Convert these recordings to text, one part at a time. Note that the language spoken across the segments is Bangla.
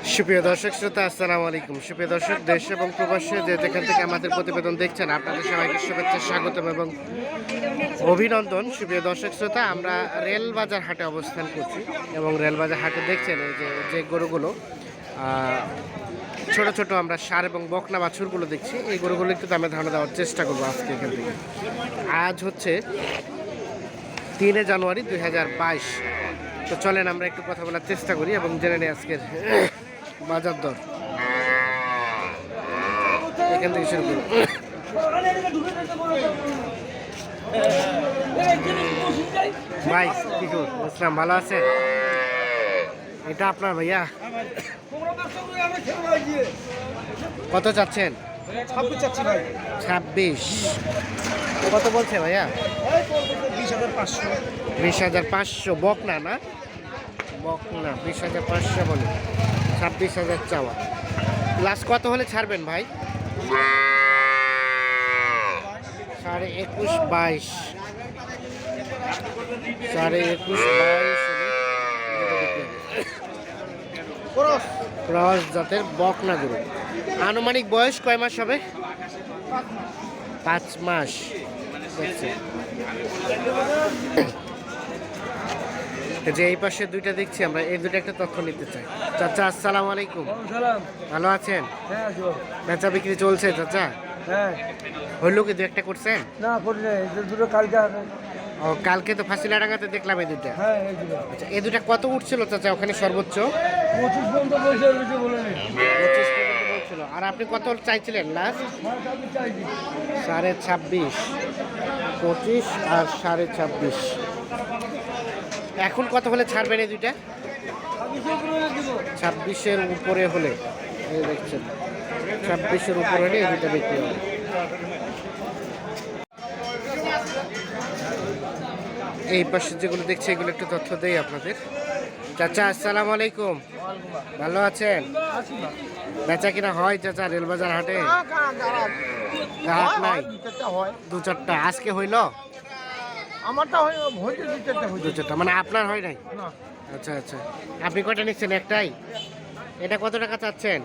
সুপ্রিয় দর্শক শ্রোতা, আসসালামু আলাইকুম। সুপ্রিয় দর্শক, দেশ এবং প্রবাসে যে যেখান থেকে আমাদের প্রতিবেদন দেখছেন, আপনাদের সবাইকে শুভেচ্ছা, স্বাগতম এবং অভিনন্দন। সুপ্রিয় দর্শক শ্রোতা, আমরা রেলবাজার হাটে অবস্থান করছি এবং রেলবাজার হাটে দেখছেন এই যে গরুগুলো ছোট ছোট আমরা ষাঁড় এবং বকনা বাছুরগুলো দেখছি। এই গরুগুলো একটু দামে ধারণা দেওয়ার চেষ্টা করবো আজকে এখান থেকে। আজ হচ্ছে 3 জানুয়ারি 2022। তো চলেন আমরা একটু কথা বলার চেষ্টা করি এবং জেনে নিই আজকের বাজার দর। এখান থেকে শুরু করি। ভাই কি বুঝলাম, ভালো আছেন? এটা আপনার ভাইয়া? কত চাচ্ছেন? 26। কত বলছে ভাইয়া? 20,500। বকনা না? বকনা 20,500 বলে, 26,000 চাওয়া। লাস্ট কত হলে ছাড়বেন ভাই? 21,500, 22,500, 22,500 ক্রস জাতের বকনা গরু। আনুমানিক বয়স কয় মাস হবে? 5 মাস। যে এই পাশে দুইটা দেখছি আমরা, এই দুটো একটা তথ্য নিতে চাই। চাচা আসসালামু আলাইকুম। ভালো আছেন? বেচা বিক্রি চলছে চাচা? হইলো কি দু একটা করছেন? না করি না, এই দুটো কালকে। ও কালকে তো ফাঁসিলাডাঙ্গাতে দেখলাম এই দুটা। হ্যাঁ, আচ্ছা, এই দুটা কত উঠছিল চাচা ওখানে সর্বোচ্চ? 25 পর্যন্ত বলছে, বলে নি। 25 পর্যন্ত বলছিল। আর আপনি কত চাইছিলেন লাস্ট? 26.5। 25 আর 26.5। এখন কত হলে ছাড়বেন এই দুইটা? 26-এর উপরে হলে, এই দেখছেন 26-এর উপরে হলে এই দুইটা বিক্রি হবে। এই পাশে যেগুলো দেখছি এগুলো একটু তথ্য দেই আপনাদের। চাচা আসসালামু আলাইকুম। ভালো আছেন? বেচা কিনা হয় চাচা রেলবাজার হাটে? গ্রাহক নাই? 2-4টা। আজকে হইল? আমারটা হয়েছে 2-4টা, মানে আপনার হয় নাই? আচ্ছা আচ্ছা। আপনি কয়টা নিচ্ছেন? একটাই? এটা কত টাকা চাচ্ছেন?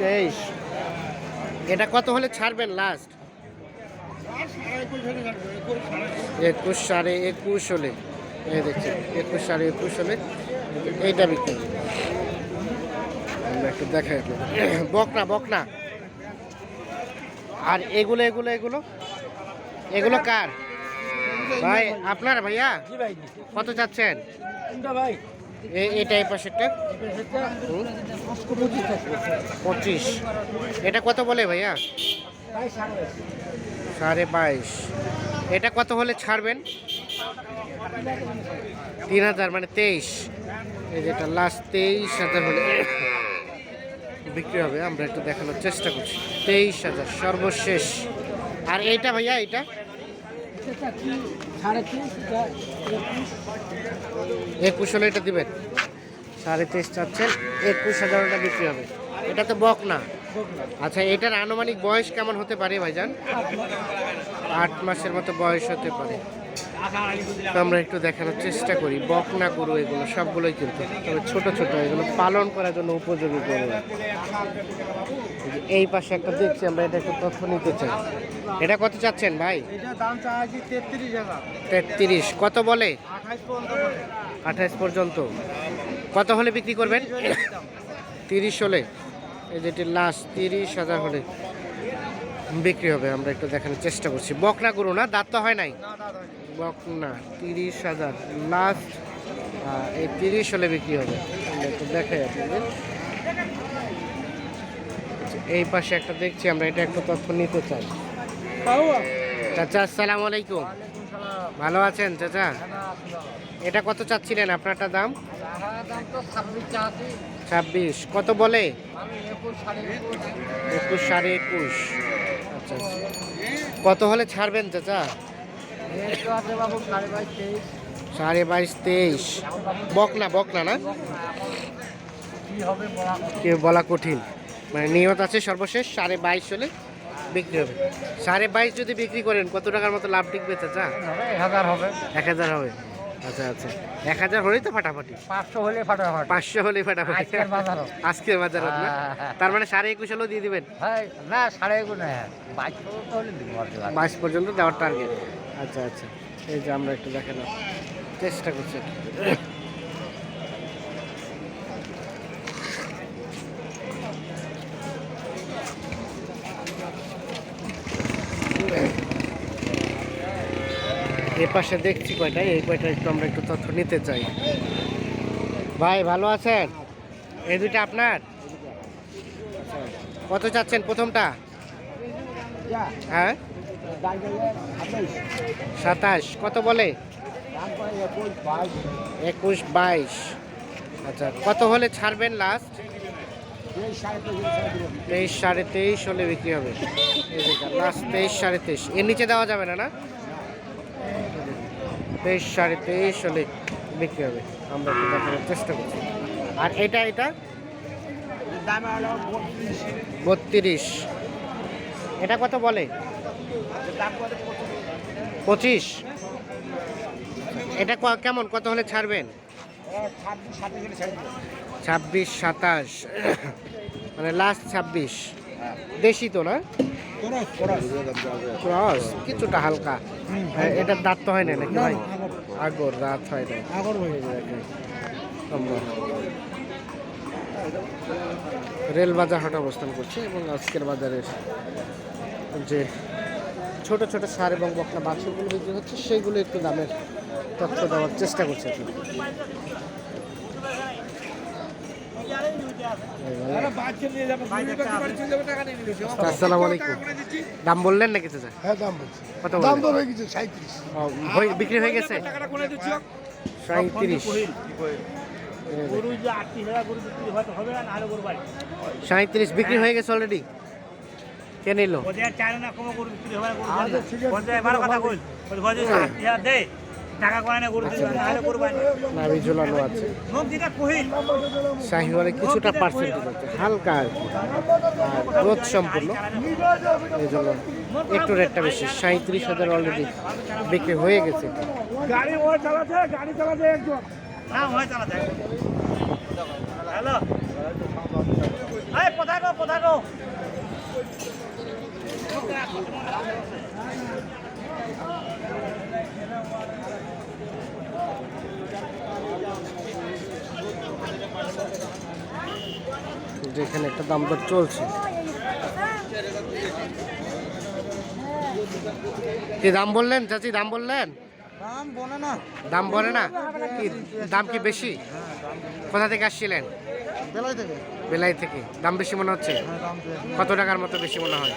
23। এটা কত হলে ছাড়বেন লাস্ট? 21, 21.5 হলে। এই দেখছেন 21, 21.5 হলে এইটা বিক্রি। আমরা একটু দেখাই আপনাদের। বকনা বকনা। আর এগুলো এগুলো এগুলো এগুলো কার ভাই? আপনার ভাইয়া? কত চাচ্ছেন? এই পাশেরটা 25। এটা কত বলে ভাইয়া? 22.5। এটা কত হলে ছাড়বেন? 3,000, মানে 23। এই যেটা লাস্ট 23,000 হলে বিক্রি হবে। আমরা একটু দেখানোর চেষ্টা করছি। 23,000 সর্বশেষ। আর এইটা ভাইয়া, এইটা 21 হলে এটা দিবেন? 23.5 চাচ্ছেন, 21,000 বিক্রি হবে। এটা তো বক না? আচ্ছা, এটার আনুমানিক বয়স কেমন হতে পারে ভাইজান? 8 মাসের মতো বয়স হতে পারে। তো আমরা একটু দেখানোর চেষ্টা করি। বকনা গরু এগুলো সবগুলোই কিন্তু, তবে ছোট ছোট, এগুলো পালন করার জন্য উপযোগী গরু। এই পাশে একটা দেখছি আমরা, এটা একটু তথ্য নিতে চাই। এটা কত চাচ্ছেন ভাই? এটা দাম চাইছি 33,000। 33। কত বলে? 28 পর্যন্ত। কত হলে বিক্রি করবেন? 30 হলে। এই যেটি লাস্ট 30,000 হলে বিক্রি হবে। আমরা একটু দেখানোর চেষ্টা করছি। বকনা গরু না? দাঁত তো হয় নাই? বকনা 30,000 লাস্ট। এই 30 হলে বিক্রি হবে। আমরা একটু দেখাই আপনাদের। এই পাশে একটা দেখছি আমরা, এটা একটু তথ্য নিতে চাই। চাচা আসসালামু আলাইকুম। ভালো আছেন চাচা? এটা কত চাচ্ছিলেন আপনারটা দাম? 26। কত বলে? 21, 21.5। আচ্ছা আচ্ছা। কত হলে ছাড়বেন চাচা? 22.5, 23। বকনা বকনা না? কেউ বলা কঠিন, মানে নিয়ত আছে সর্বশেষ 22.5 হলে বিক্রি হবে। 22.5 যদি বিক্রি করেন কত টাকার মতো লাভ টিকবে চাচা? 1000 হবে। 1000 হবে। আচ্ছা আচ্ছা, 1000 হলেই তো ফাটাফাটি, 500 হলে ফাটাফাটি 500 হলেই ফাটাফাটি আজকের বাজারও। আজকের বাজারত না? হ্যাঁ। তার মানে 21.5 হলেও দিয়ে দিবেন? ভাই না 2.5 না 2200 হলে দিব আর কি। 22 পর্যন্ত দেওয়ার টার্গেট। আচ্ছা আচ্ছা, এই যে আমরা একটু দেখানোর চেষ্টা করছি। এ পাশে দেখছি কয়টা, এই কয়টা একটু আমরা একটু তথ্য নিতে চাই। ভাই ভালো আছেন? এই দুইটা আপনার? আচ্ছা, কত চাচ্ছেন প্রথমটা? হ্যাঁ 27, কত বলে? 21, 22। আচ্ছা, কত হলে ছাড়বেন লাস্ট? 23, 23.5 হলে বিক্রি হবে। লাস্ট 23, 23.5, এর নিচে দেওয়া যাবে না? না 23, 23.5 হলে বিক্রি হবে। আমরা একটু দেখানোর চেষ্টা করছি। আর এটা 32, এটা কত বলে? 25। এটা কেমন, কত হলে ছাড়বেন? 26, 27, মানে লাস্ট 26। দেশি তো না? ক্রস কিছুটা হালকা। এটার দাঁত তো হয় না নাকি ভাই? আগর দাঁত হয় না। আমরা রেল বাজার হাট অবস্থান করছি এবং আজকের বাজারের যে ছোট ছোট সার এবং বকনা বাছুরগুলো বিক্রি হচ্ছে সেইগুলো একটু দামের তথ্য দেওয়ার চেষ্টা করছি আপনি। আসসালামু আলাইকুম। দাম বললেন নাকি চাচা? হ্যাঁ দাম বলছি। কত দাম বললেন? তো হয়ে গেছে 37। বিক্রি হয়ে গেছে 37। 37 বিক্রি হয়ে গেছে অলরেডি। কে নিল? নাভি ঝুলানো আছে, শাহিওয়ালে কিছুটা পার্সেন্টেজ আছে, হালকা আর কি। আর গ্রোথ সম্পূর্ণ, এই জন্য একটু রেটটা বেশি। 37,000 অলরেডি বিক্রি হয়ে গেছে। যেখানে একটা দাম দর চলছে। কি দাম বললেন চাচি? দাম বললেন? দাম বলে না। দাম বলে না? কি দাম কি বেশি? কোথা থেকে আসছিলেন? বেলায় থেকে। বেলাই থেকে। দাম বেশি মনে হচ্ছে? কত টাকার মতো বেশি মনে হয়?